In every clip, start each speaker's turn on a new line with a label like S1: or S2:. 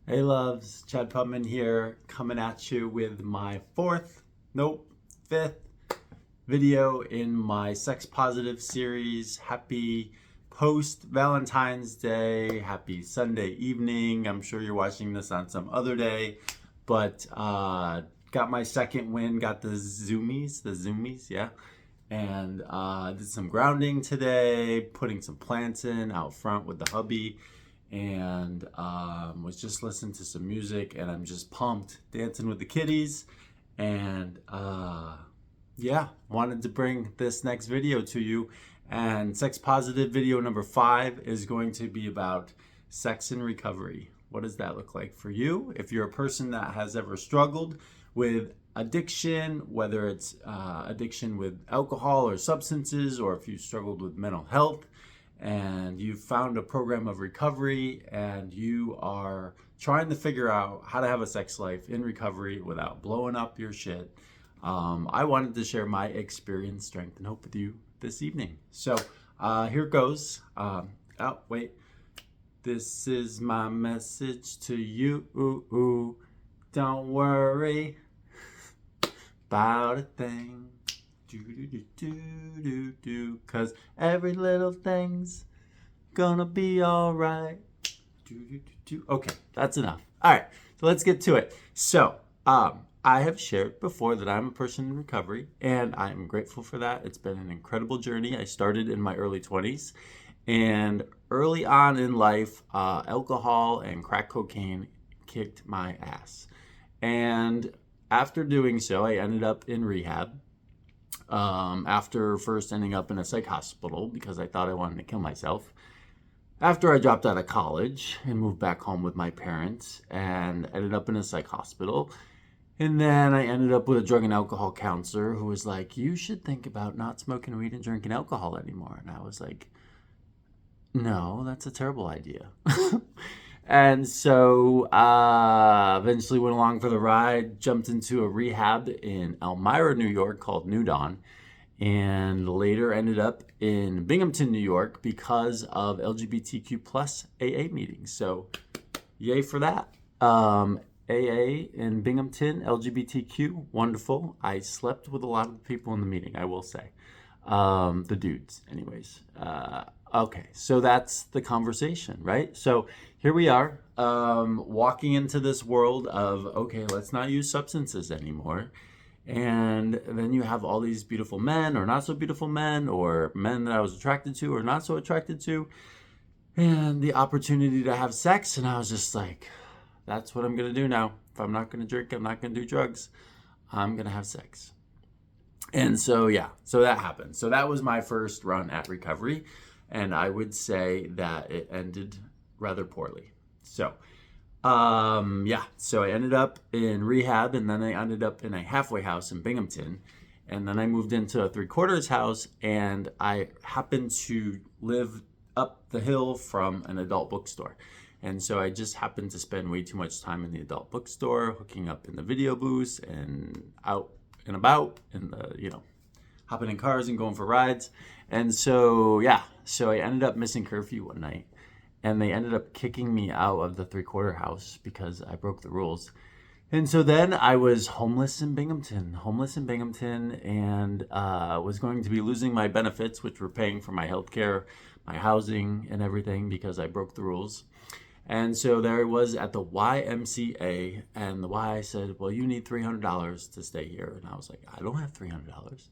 S1: Hey loves, Chad Putman here, coming at you with my fifth video in my sex positive series. Happy post Valentine's Day, happy Sunday evening. I'm sure you're watching this on some other day, but got my second win, got the zoomies, yeah. And did some grounding today, putting some plants in out front with the hubby, and was just listening to some music, and I'm just pumped, dancing with the kitties, and yeah, wanted to bring this next video to you. And sex positive video number 5 is going to be about sex in recovery. What does that look like for you? If you're a person that has ever struggled with addiction, whether it's addiction with alcohol or substances, or if you struggled with mental health and you've found a program of recovery and you are trying to figure out how to have a sex life in recovery without blowing up your shit, I wanted to share my experience, strength, and hope with you this evening. So here goes. Oh, wait. This is my message to you. Don't worry about a thing. Cause every little thing's gonna be alright. Okay, that's enough. Alright, so let's get to it. So, I have shared before that I'm a person in recovery, and I'm grateful for that. It's been an incredible journey. I started in my early 20s, and early on in life, alcohol and crack cocaine kicked my ass. And after doing so, I ended up in rehab. After first ending up in a psych hospital because I thought I wanted to kill myself. After I dropped out of college and moved back home with my parents and ended up in a psych hospital. And then I ended up with a drug and alcohol counselor who was like, you should think about not smoking weed and drinking alcohol anymore. And I was like, no, that's a terrible idea. And so eventually went along for the ride, jumped into a rehab in Elmira, New York called New Dawn, and later ended up in Binghamton, New York because of LGBTQ plus AA meetings. So yay for that. AA in Binghamton, LGBTQ, wonderful. I slept with a lot of the people in the meeting, I will say. The dudes, anyways. Okay, so that's the conversation, right? So here we are, walking into this world of, okay, let's not use substances anymore. And then you have all these beautiful men or not so beautiful men, or men that I was attracted to or not so attracted to, and the opportunity to have sex. And I was just like, that's what I'm going to do now. If I'm not going to drink, I'm not going to do drugs, I'm going to have sex. And so, yeah, so that happened. So that was my first run at recovery. And I would say that it ended rather poorly. So, yeah, so I ended up in rehab, and then I ended up in a halfway house in Binghamton. And then I moved into a 3/4 house, and I happened to live up the hill from an adult bookstore. And so I just happened to spend way too much time in the adult bookstore, hooking up in the video booths and out and about, and hopping in cars and going for rides. And so, yeah, so I ended up missing curfew one night, and they ended up kicking me out of the 3/4 house because I broke the rules. And so then I was homeless in Binghamton, and was going to be losing my benefits, which were paying for my health care, my housing, and everything because I broke the rules. And so there I was at the YMCA, and the Y said, well, you need $300 to stay here. And I was like, I don't have $300.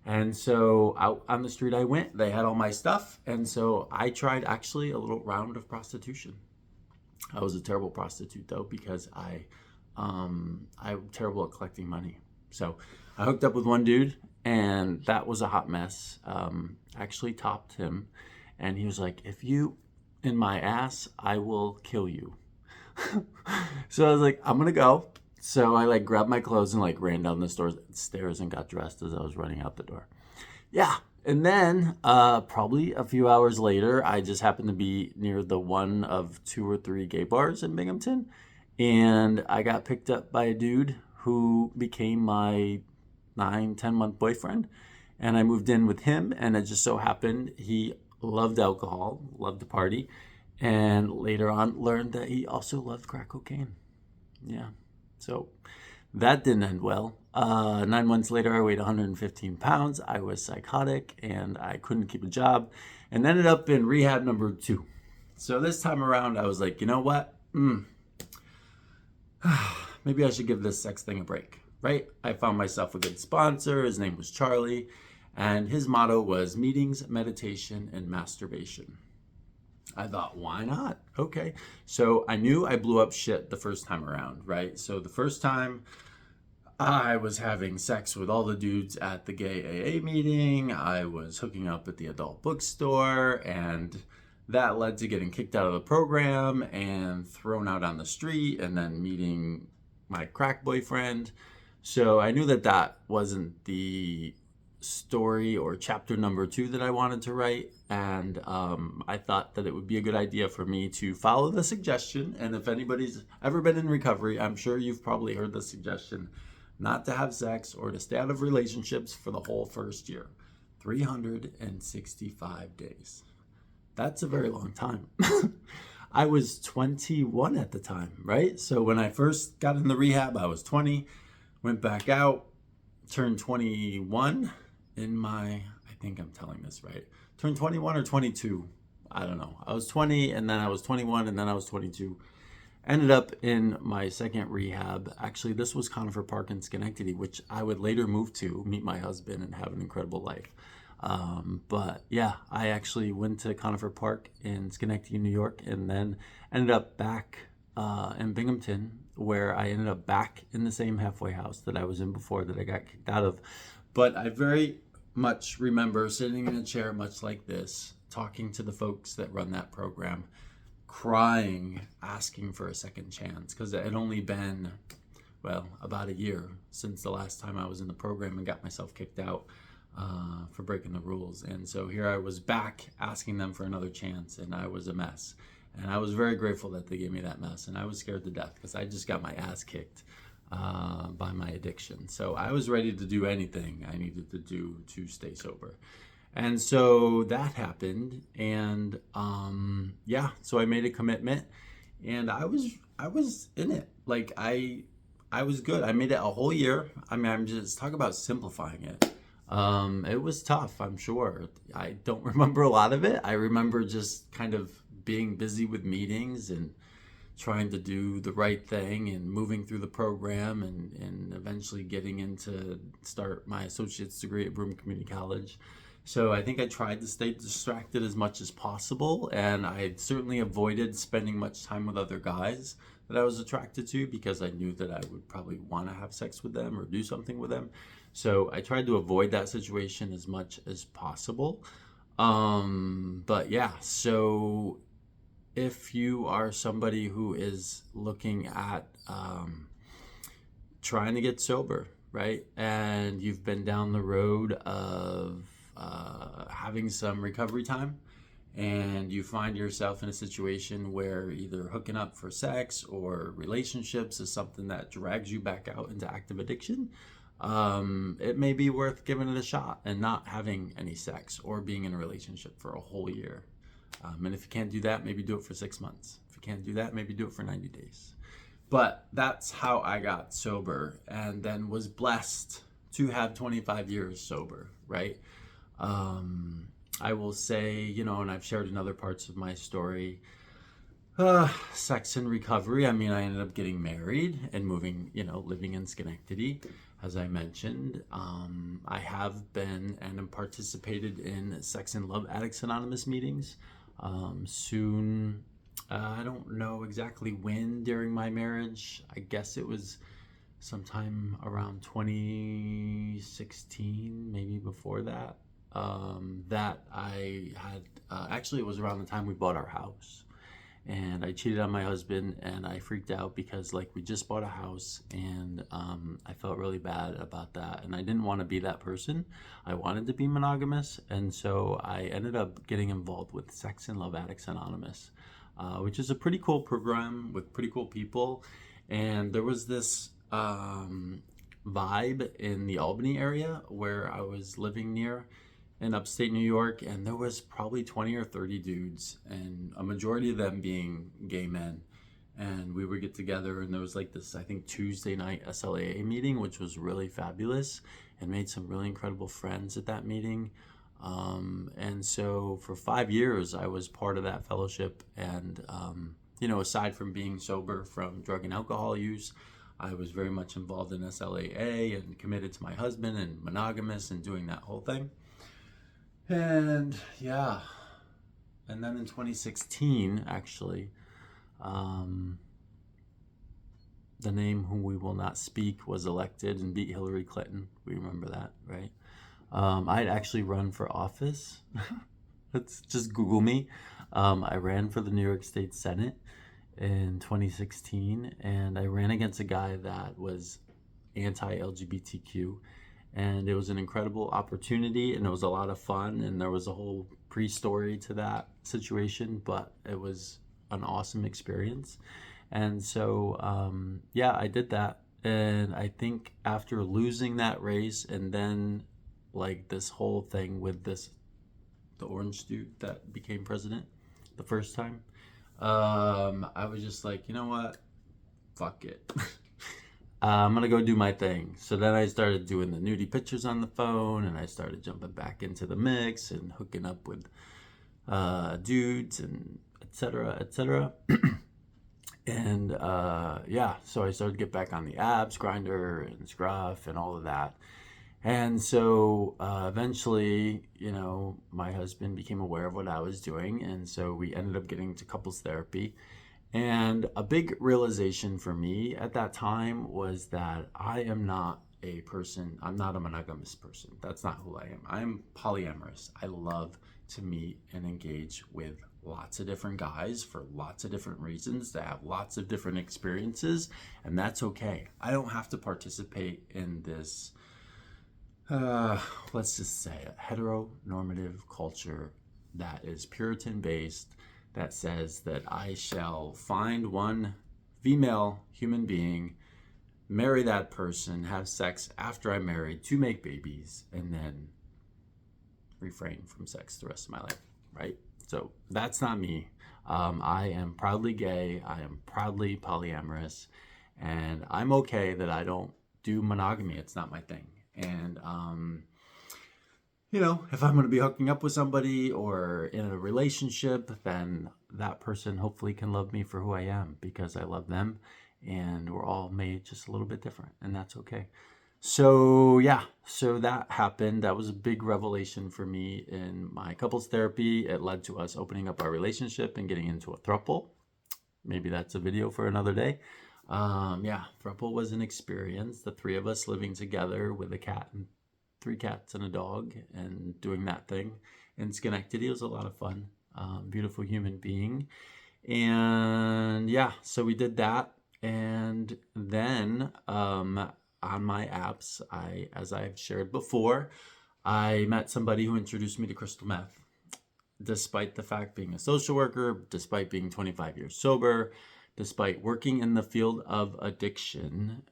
S1: And so out on the street I went. They had all my stuff. And so I tried actually a little round of prostitution. I was a terrible prostitute, though, because I'm terrible at collecting money. So I hooked up with one dude, and that was a hot mess. Actually topped him. And he was like, if you in my ass, I will kill you. So I was like, I'm going to go. So I grabbed my clothes and ran down the stairs and got dressed as I was running out the door. Yeah. And then probably a few hours later, I just happened to be near the one of 2 or 3 gay bars in Binghamton. And I got picked up by a dude who became my 9-10 month boyfriend. And I moved in with him. And it just so happened he loved alcohol, loved to party. and later on learned that he also loved crack cocaine. Yeah, so that didn't end well. 9 months later, I weighed 115 pounds. I was psychotic and I couldn't keep a job and ended up in rehab number 2. So this time around, I was like, you know what? Maybe I should give this sex thing a break, right? I found myself a good sponsor. His name was Charlie, and his motto was meetings, meditation, and masturbation. I thought, why not? Okay. So I knew I blew up shit the first time around, right? So the first time I was having sex with all the dudes at the gay AA meeting, I was hooking up at the adult bookstore, and that led to getting kicked out of the program and thrown out on the street and then meeting my crack boyfriend. So I knew that that wasn't the story or chapter number 2 that I wanted to write. And I thought that it would be a good idea for me to follow the suggestion. And if anybody's ever been in recovery, I'm sure you've probably heard the suggestion not to have sex or to stay out of relationships for the whole first year. 365 days. That's a very long time. I was 21 at the time, right? So when I first got in the rehab, I was 20, went back out, turned 21 in my, I think I'm telling this right, turned 21 or 22. I don't know. I was 20 and then I was 21 and then I was 22. Ended up in my second rehab. Actually, this was Conifer Park in Schenectady, which I would later move to, meet my husband, and have an incredible life. But yeah, I actually went to Conifer Park in Schenectady, New York, and then ended up back in Binghamton, where I ended up back in the same halfway house that I was in before that I got kicked out of. But I very much remember sitting in a chair much like this, talking to the folks that run that program, crying, asking for a second chance, because it had only been, well, about a year since the last time I was in the program and got myself kicked out for breaking the rules. And so here I was back asking them for another chance, and I was a mess. And I was very grateful that they gave me that mess, and I was scared to death because I just got my ass kicked by my addiction. So I was ready to do anything I needed to do to stay sober. And so that happened, and yeah, so I made a commitment, and I was in it. Like I was good. I made it a whole year. I mean, I'm just talking about simplifying it. It was tough, I'm sure. I don't remember a lot of it. I remember just kind of being busy with meetings and trying to do the right thing and moving through the program and eventually getting into start my associate's degree at Broome Community College. So I think I tried to stay distracted as much as possible, and I certainly avoided spending much time with other guys that I was attracted to because I knew that I would probably want to have sex with them or do something with them. So I tried to avoid that situation as much as possible. But yeah, so if you are somebody who is looking at trying to get sober, right, and you've been down the road of having some recovery time, and you find yourself in a situation where either hooking up for sex or relationships is something that drags you back out into active addiction, it may be worth giving it a shot and not having any sex or being in a relationship for a whole year. And if you can't do that, maybe do it for 6 months. If you can't do that, maybe do it for 90 days. But that's how I got sober, and then was blessed to have 25 years sober, right? I will say, you know, and I've shared in other parts of my story, sex and recovery. I mean, I ended up getting married and moving, you know, living in Schenectady, as I mentioned. I have been and am participated in Sex and Love Addicts Anonymous meetings. Soon, I don't know exactly when during my marriage. I guess it was sometime around 2016, maybe before that. That I had, actually it was around the time we bought our house, and I cheated on my husband, and I freaked out because like we just bought a house, and I felt really bad about that, and I didn't want to be that person. I wanted to be monogamous, and so I ended up getting involved with Sex and Love Addicts Anonymous, which is a pretty cool program with pretty cool people. And there was this vibe in the Albany area where I was living near, in upstate New York, and there was probably 20 or 30 dudes, and a majority of them being gay men. And we would get together, and there was like this, I think, Tuesday night SLAA meeting, which was really fabulous, and made some really incredible friends at that meeting. And so for 5 years, I was part of that fellowship. And, aside from being sober from drug and alcohol use, I was very much involved in SLAA and committed to my husband and monogamous and doing that whole thing. And yeah, and then in 2016, actually, the name whom we will not speak was elected and beat Hillary Clinton. We remember that, right? I'd actually run for office. Let's just Google me. I ran for the New York State Senate in 2016, and I ran against a guy that was anti-LGBTQ, and it was an incredible opportunity, and it was a lot of fun, and there was a whole pre-story to that situation, but it was an awesome experience. And so I did that, and I think after losing that race, and then like this whole thing with the orange dude that became president the first time, I was just like, you know what, fuck it. I'm gonna go do my thing. So then I started doing the nudie pictures on the phone, and I started jumping back into the mix and hooking up with dudes and etc. etc. And so I started to get back on the apps, Grindr and Scruff and all of that. And so eventually, my husband became aware of what I was doing, and so we ended up getting to couples therapy. And a big realization for me at that time was that I'm not a monogamous person. That's not who I am. I'm polyamorous. I love to meet and engage with lots of different guys for lots of different reasons, that have lots of different experiences, and that's okay. I don't have to participate in this, let's just say, a heteronormative culture that is Puritan based, that says that I shall find one female human being, marry that person, have sex after I'm married to make babies, and then refrain from sex the rest of my life, right? So that's not me. I am proudly gay. I am proudly polyamorous, and I'm okay that I don't do monogamy. It's not my thing. And if I'm going to be hooking up with somebody or in a relationship, then that person hopefully can love me for who I am, because I love them, and we're all made just a little bit different, and that's okay. So that happened. That was a big revelation for me in my couples therapy. It led to us opening up our relationship and getting into a throuple. Maybe that's a video for another day. Throuple was an experience. The three of us living together with a cat and 3 cats and a dog and doing that thing in Schenectady. It was a lot of fun. Beautiful human being. And so we did that. And then on my apps, as I've shared before, I met somebody who introduced me to crystal meth. Despite the fact being a social worker, despite being 25 years sober, despite working in the field of addiction,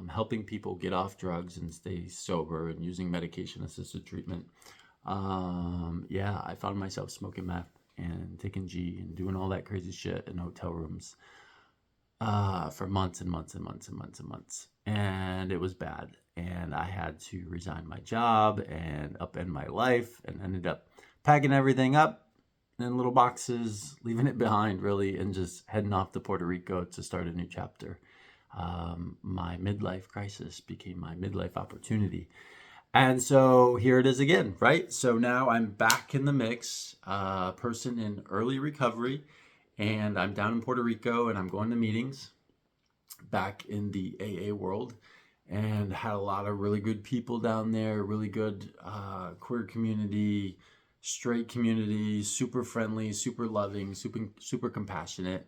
S1: helping people get off drugs and stay sober and using medication-assisted treatment, I found myself smoking meth and taking G and doing all that crazy shit in hotel rooms for months and months and months and months and months. And it was bad. And I had to resign my job and upend my life, and ended up packing everything up in little boxes, leaving it behind really, and just heading off to Puerto Rico to start a new chapter. My midlife crisis became my midlife opportunity. And so here it is again, right? So now I'm back in the mix, person in early recovery, and I'm down in Puerto Rico, and I'm going to meetings back in the AA world, and had a lot of really good people down there, really good queer community, straight community, super friendly, super loving, super compassionate.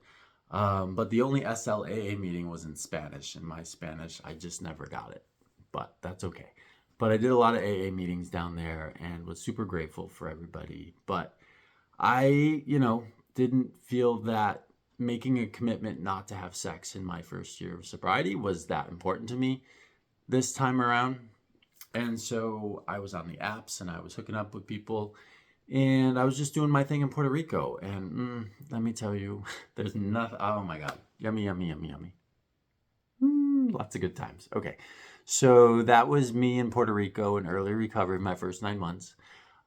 S1: But the only SLAA meeting was in Spanish, and my Spanish, I just never got it, but that's okay. But I did a lot of AA meetings down there and was super grateful for everybody. But I, didn't feel that making a commitment not to have sex in my first year of sobriety was that important to me this time around. And so I was on the apps and I was hooking up with people and I was just doing my thing in Puerto Rico. And let me tell you, there's nothing. Oh my God. Yummy, yummy, yummy, yummy. Lots of good times. Okay. So that was me in Puerto Rico in early recovery, my first 9 months.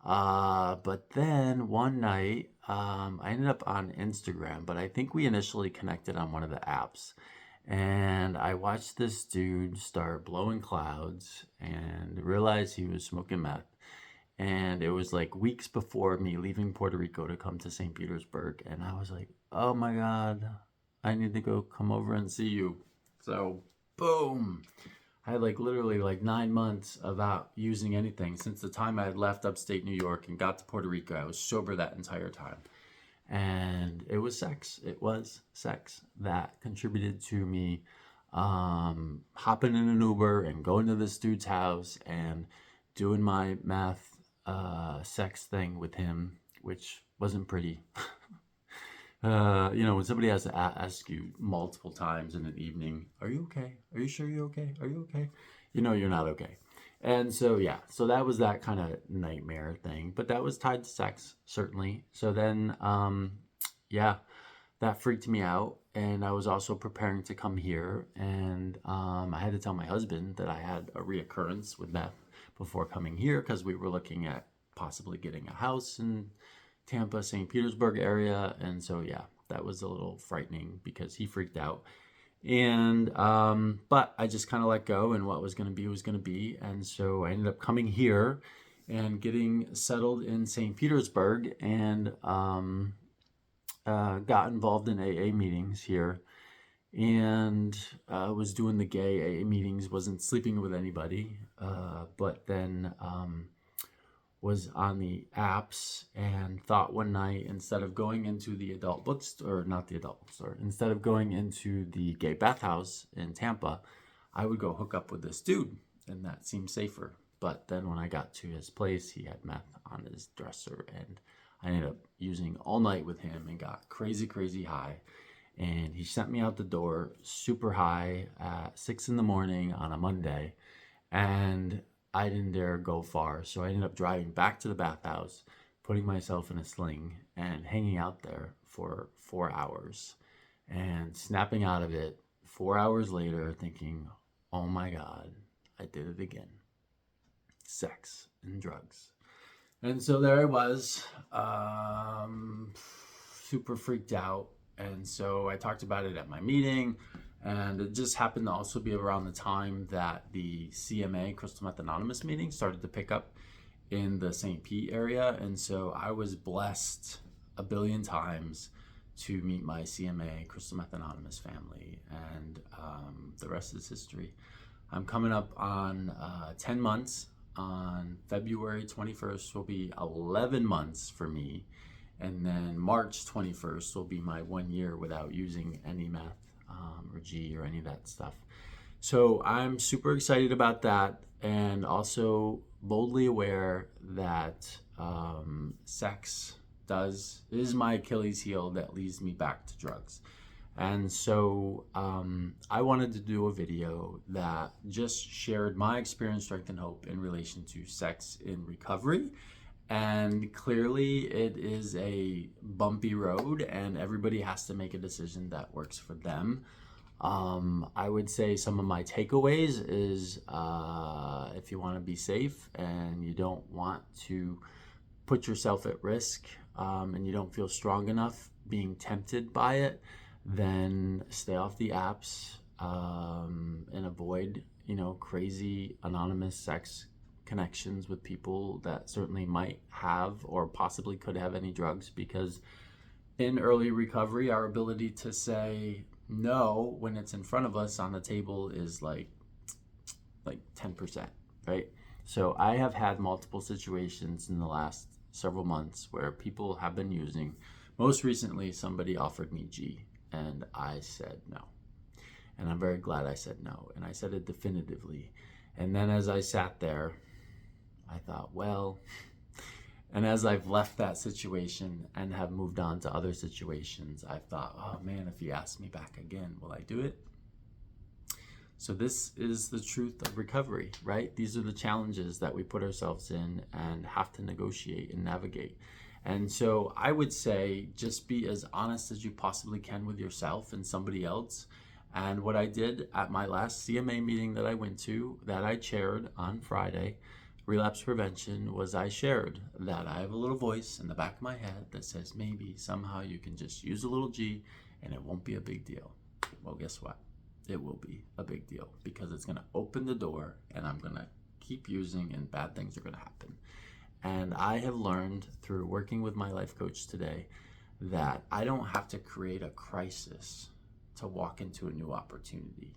S1: But then one night, I ended up on Instagram, but I think we initially connected on one of the apps. And I watched this dude start blowing clouds and realized he was smoking meth. And it was like weeks before me leaving Puerto Rico to come to St. Petersburg. And I was like, oh my God, I need to go come over and see you. So, boom. I had like literally like 9 months without using anything. Since the time I had left upstate New York and got to Puerto Rico, I was sober that entire time. And it was sex. It was sex that contributed to me hopping in an Uber and going to this dude's house and doing my meth sex thing with him, which wasn't pretty. When somebody has to ask you multiple times in an evening, are you okay? Are you sure you're okay? Are you okay? You know you're not okay. And so, yeah, so that was that kind of nightmare thing. But that was tied to sex, certainly. So then, yeah, that freaked me out. And I was also preparing to come here. And I had to tell my husband that I had a reoccurrence with meth before coming here because we were looking at possibly getting a house in Tampa, St. Petersburg area. And so, yeah, that was a little frightening because he freaked out. And, but I just kind of let go and what was going to be was going to be. And so I ended up coming here and getting settled in St. Petersburg and got involved in AA meetings here and was doing the gay AA meetings, wasn't sleeping with anybody, but then was on the apps and thought one night, instead of going into the adult bookstore, not the adult bookstore, instead of going into the gay bathhouse in Tampa, I would go hook up with this dude, and that seemed safer. But then when I got to his place, he had meth on his dresser, and I ended up using all night with him and got crazy, crazy high. And he sent me out the door super high at 6 in the morning on a Monday. And I didn't dare go far, so I ended up driving back to the bathhouse, putting myself in a sling, and hanging out there for 4 hours, and snapping out of it 4 hours later, thinking, oh my God, I did it again. Sex and drugs. And so there I was, super freaked out. And so I talked about it at my meeting. And it just happened to also be around the time that the CMA, Crystal Meth Anonymous meeting, started to pick up in the St. Pete area. And so I was blessed a billion times to meet my CMA, Crystal Meth Anonymous family. And the rest is history. I'm coming up on 10 months. On February 21st will be 11 months for me. And then March 21st will be my 1 year without using any meth. Or G or any of that stuff. So I'm super excited about that, and also boldly aware that sex is my Achilles heel that leads me back to drugs. And so I wanted to do a video that just shared my experience, strength, and hope in relation to sex in recovery. And clearly it is a bumpy road and everybody has to make a decision that works for them. I would say some of my takeaways is if you want to be safe and you don't want to put yourself at risk and you don't feel strong enough being tempted by it, then stay off the apps and avoid, crazy anonymous sex connections with people that certainly might have or possibly could have any drugs, because in early recovery our ability to say no when it's in front of us on the table is like 10%, right? So I have had multiple situations in the last several months where people have been using. Most recently somebody offered me G and I said no, and I'm very glad I said no, and I said it definitively. And then as I sat there I thought, well, and as I've left that situation and have moved on to other situations, I've thought, oh man, if he asks me back again, will I do it? So this is the truth of recovery, right? These are the challenges that we put ourselves in and have to negotiate and navigate. And so I would say just be as honest as you possibly can with yourself and somebody else. And what I did at my last CMA meeting that I went to, that I chaired on Friday, relapse prevention, was I shared that I have a little voice in the back of my head that says maybe somehow you can just use a little G and it won't be a big deal. Well, guess what? It will be a big deal because it's going to open the door and I'm going to keep using and bad things are going to happen. And I have learned through working with my life coach today that I don't have to create a crisis to walk into a new opportunity.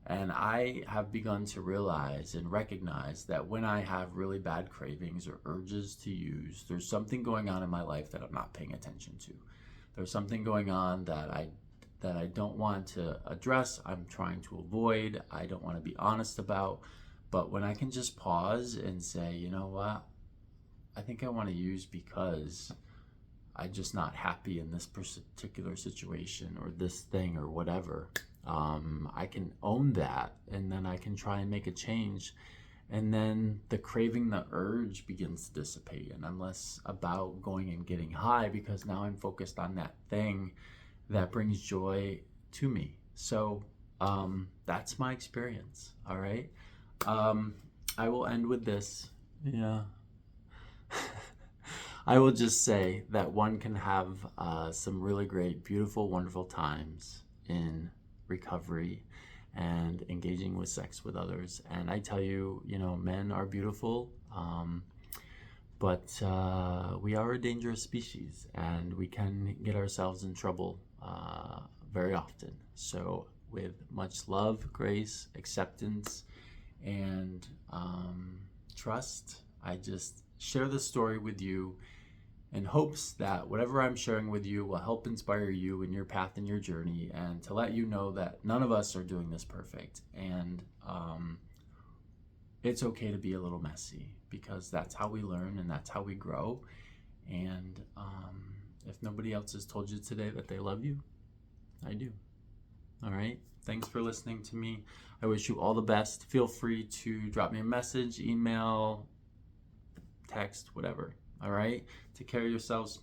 S1: And I have begun to realize and recognize that when I have really bad cravings or urges to use, there's something going on in my life that I'm not paying attention to. There's something going on that I don't want to address, I'm trying to avoid, I don't want to be honest about. But when I can just pause and say, you know what, I think I want to use because I'm just not happy in this particular situation or this thing or whatever. I can own that and then I can try and make a change. And then the craving, the urge begins to dissipate. And I'm less about going and getting high because now I'm focused on that thing that brings joy to me. So that's my experience. All right. I will end with this. Yeah. I will just say that one can have some really great, beautiful, wonderful times in recovery and engaging with sex with others. And I tell you, men are beautiful, but we are a dangerous species and we can get ourselves in trouble very often. So with much love, grace, acceptance, and trust, I just share this story with you in hopes that whatever I'm sharing with you will help inspire you in your path and your journey, and to let you know that none of us are doing this perfect. And it's okay to be a little messy because that's how we learn and that's how we grow. And if nobody else has told you today that they love you, I do. All right. Thanks for listening to me. I wish you all the best. Feel free to drop me a message, email, text, whatever. All right. Take care of yourselves.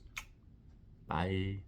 S1: Bye.